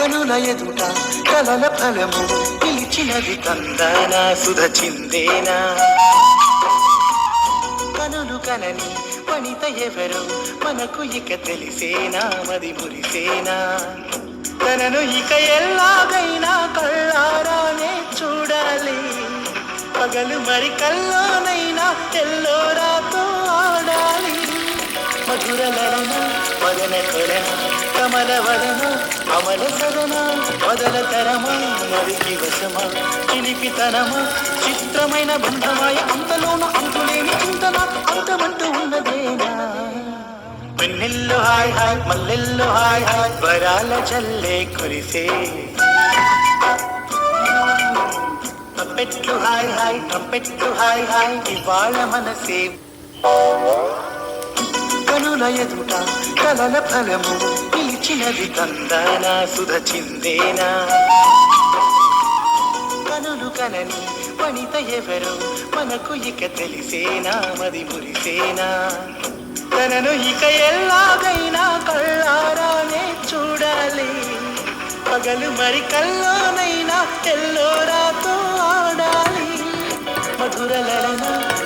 కనుల ఎదుట కలల ఫలము పిలిచినది తందాన సుధ చిందేనా కనులు కనని వనిత ఎవరు మనకు ఇక తెలిసేనా మది మురిసేనా తనను ఇక ఎలాగైనా కళ్ళారానే చూడాలి పగలు మరి కల్లోనైనా ఎల్లోరాతో ఆడాలి మధురలన మదన కొలన కమల వదన అమల సదన వదల తరమా మరికి వశమా చిలిపితనమా చిత్రమైన బంధమాయ అంతలోన అంతులేని చింతన అంతమంటూ ఉన్నదేనా వెన్నెల్లో హాయ్ హాయ్ మల్లెల్లో హాయ్ హాయ్ వరాల చల్లే కురిసే ట్రంపెట్లు హాయ్ హాయ్ ట్రంపెట్లు హాయ్ హాయ్ ఇవాళ మనసే కనుల ఎదుట కలల ఫలము పిలిచినది తందాన సుధ చిందేనా కనులు కనని వనిత ఎవరు మనకు ఇక తెలిసేనా మది మురిసేనా తనను ఇక ఎలాగైనా కళ్ళారానే చూడాలి పగలు మరి కల్లోనైనా ఎల్లోరాతో ఆడాలి మధురలన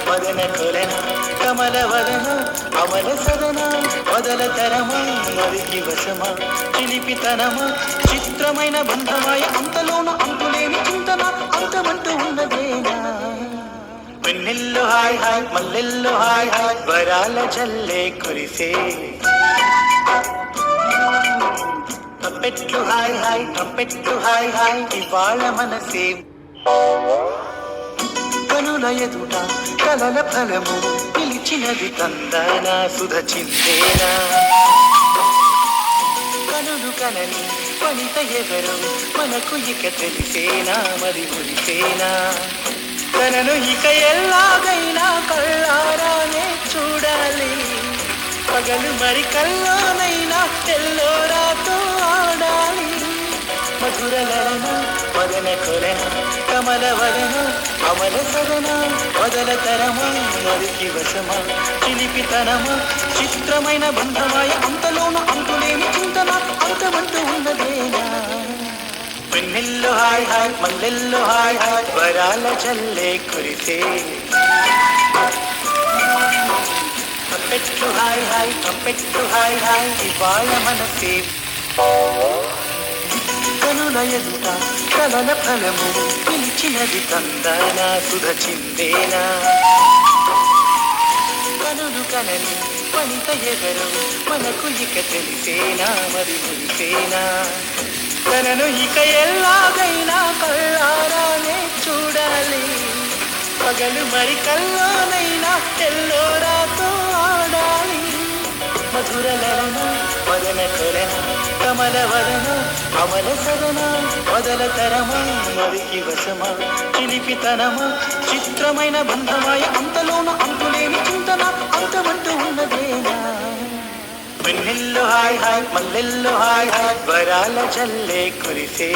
మదన కొలన కమల వదన అమల సదన వదల తరమా మరికి వశమా చిలిపితనమా చిత్రమైన బంధమాయ అంతలోన అంతులేని చింతన అంతమంటూ ఉన్నదేనా వెన్నెల్లో హాయ్ హాయ్ మల్లెల్లో హాయ్ హాయ్ వరాల చల్లే కురిసే ట్రంపెట్లు హాయ్ హాయ్ ట్రంపెట్లు హాయ్ హాయ్ ఇవాళ మనసే కనుల ఎదుట కలల ఫలము పిలిచినది తందాన సుధ చిందేనా కనులు కనని వనిత ఎవరు మనకు ఇక తెలిసేనా మరి మురిసేనా తనను ఇక ఎలాగైనా కళ్ళారానే చూడాలి పగలు మరి కల్లోనైనా ఎల్లోరాతో ఆడాలి మధురలన మదన కొలన కమల వదన అమల సదన వదల తరమా మరికి వశమా చిలిపితనమా చిత్రమైన బంధమాయ అంతలోన అంతులేని చింతన అంతమంటూ ఉన్నదేనా వెన్నెల్లో హాయ్ హాయ్ మల్లెల్లో హాయ్ హాయ్ వరాల చల్లే కురిసే ట్రంపెట్లు హాయ్ హాయ్ ట్రంపెట్లు హాయ్ హాయ్ ఇవాళ మనసే కనుల ఎదుట కలల ఫలము పిలిచినది తందాన సుధ చిందేనా కనులు కనని వనిత ఎవరు మనకు ఇక తెలిసేనా మరి మురిసేనా తనను ఇక ఎలాగైనా కళ్ళారానే చూడాలి పగలు మరి కల్లోనైనా ఎల్లోరాతో ఆడాలి మధురలన మదన కొలన కమల వదన అమల సదన వదల తరమా మరికి వశమా చిలిపితనమా చిత్రమైన బంధమాయ అంతలోన అంతులేని చింతన అంతమంటూ ఉన్నదేనా వెన్నెల్లో హాయ్ హాయ్ మల్లెల్లో హాయ్ హాయ్ వరాల చల్లే కురిసే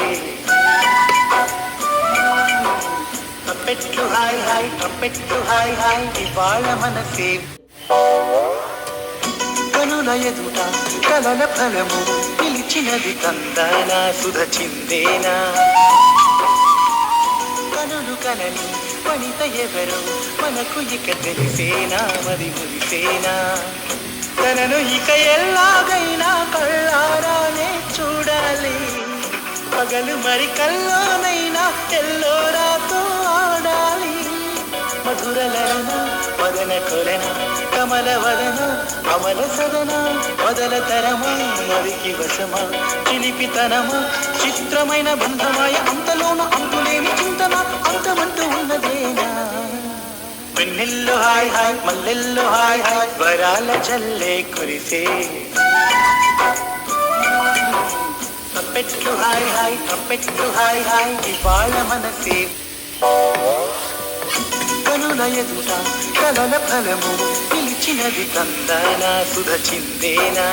ట్రంపెట్లు హాయ్ హాయ్ ట్రంపెట్లు హాయ్ హాయ్ ఇవాళ మనసే కనుల ఎదుట కలల ఫలము పిలిచినది తందాన సుధ చిందేనా కనులు కనని వనిత ఎవరు మనకు ఇక తెలిసేనా మరి మురిసేనా తనను ఇక ఎలాగైనా కళ్ళారానే చూడాలి పగలు మరి కల్లోనైనా ఎల్లోరాతో ఆడాలి మధురలన మదన కొలన కమల వదన అమల సదన వదల తరమా మరికి వశమా చిలిపితనమా చిత్రమైన బంధమాయ అంతలోన అంతులేని చింతన అంతమంటూ ఉన్నదేనా వెన్నెల్లో హాయ్ హాయ్ మల్లెల్లో హాయ్ హాయ్ వరాల చల్లే కురిసే ట్రంపెట్లు హాయ్ హాయ్ ట్రంపెట్లు హాయ్ హాయ్ ఇవాళ మనసే కనుల ఎదుట కలల ఫలము పిలిచినది తందాన సుధ చిందేనా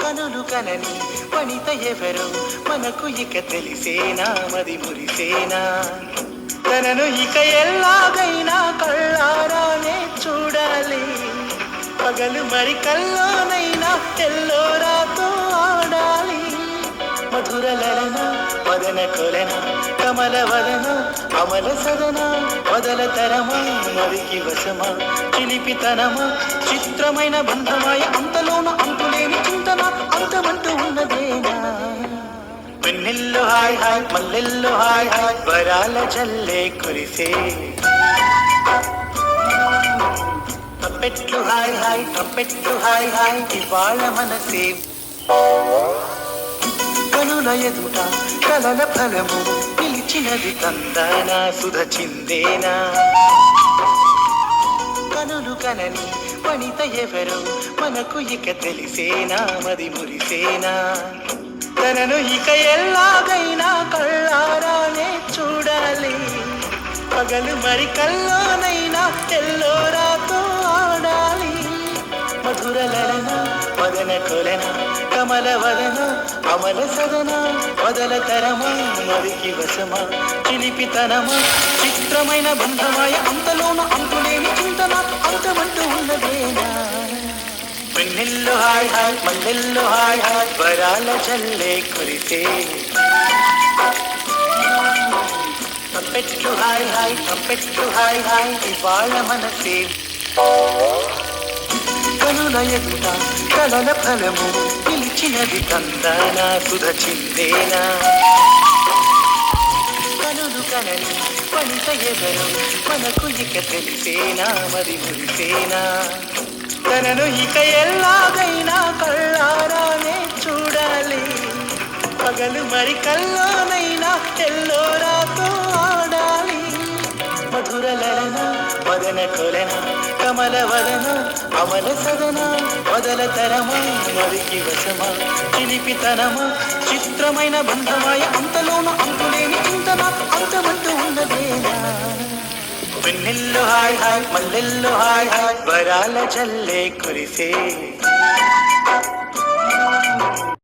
కనులు కనని వనిత ఎవరు మనకు ఇక తెలిసేనా మది మురిసేనా తనను ఇక ఎలాగైనా కళ్ళారానే చూడాలి పగలు మరి కల్లోనైనా ఎల్లోరాతో ఆడాలి మధురలన మదన కొలన కమల వదన అమల సదన వదల తరమా మరికి వశమా చిలిపితనమా చిత్రమైన బంధమాయ అంతలోన అంతులేని చింతన అంతమంటూ ఉన్నదేనా వెన్నెల్లో హాయ్ హాయ్ మల్లెల్లో హాయ్ హాయ్ వరాల జల్లే కురిసే ట్రంపెట్లు హాయ్ హాయ్ ట్రంపెట్లు హాయ్ హాయ్ ఇవాళ మనసే కనుల ఎదుట కలల ఫలము పిలిచినది తందానా సుధ చిందేనా కనులు కనని వనిత ఎవరు మనకు ఇక తెలిసేనా మది మురిసేనా తనను ఇక ఎల్లాగైనా కళ్ళారానే చూడాలి పగలు మరి కల్లోనైనా ఎల్లోరాతో ఆడాలి మధురలన మదన కొలన కమల వదన అమల సదన వదల తరమా మరికి వశమా చిలిపితనమా చిత్రమైన బంధమాయ అంతలోన అంతులేని చింతన అంతమంటూ ఉన్నదేనా వెన్నెల్లో హాయ్ హాయ్ మల్లెల్లో హాయ్ హాయ్ వరాల జల్లే కురిసే ట్రంపెట్లు హాయ్ హాయ్ ట్రంపెట్లు హాయ్ హాయ్ ఇవాళ మనసే కనుల ఎదుట కలల ఫలము పిలిచినది తందానా సుధ చిందేనా కనులు కనని వనిత ఎవరు మనకు ఇక తెలిసేనా మరి మురిసేనా తనను ఇక ఎల్లాగైనా కళ్ళారానే చూడాలి పగలు మరి కల్లోనైనా ఎల్లోరాతో ఆడాలి మధురలన మదన కొలన కమల వదన అమల సదన వదల తరమా మరికి వశమా చిలిపితనమా చిత్రమైన బంధమాయ అంతలోన అంతులేని చింతన అంతమంటూ ఉన్నదేనా వెన్నెల్లో హాయ్ హాయ్ మల్లెల్లో హాయ్ హాయ్ వరాల జల్లే కురిసే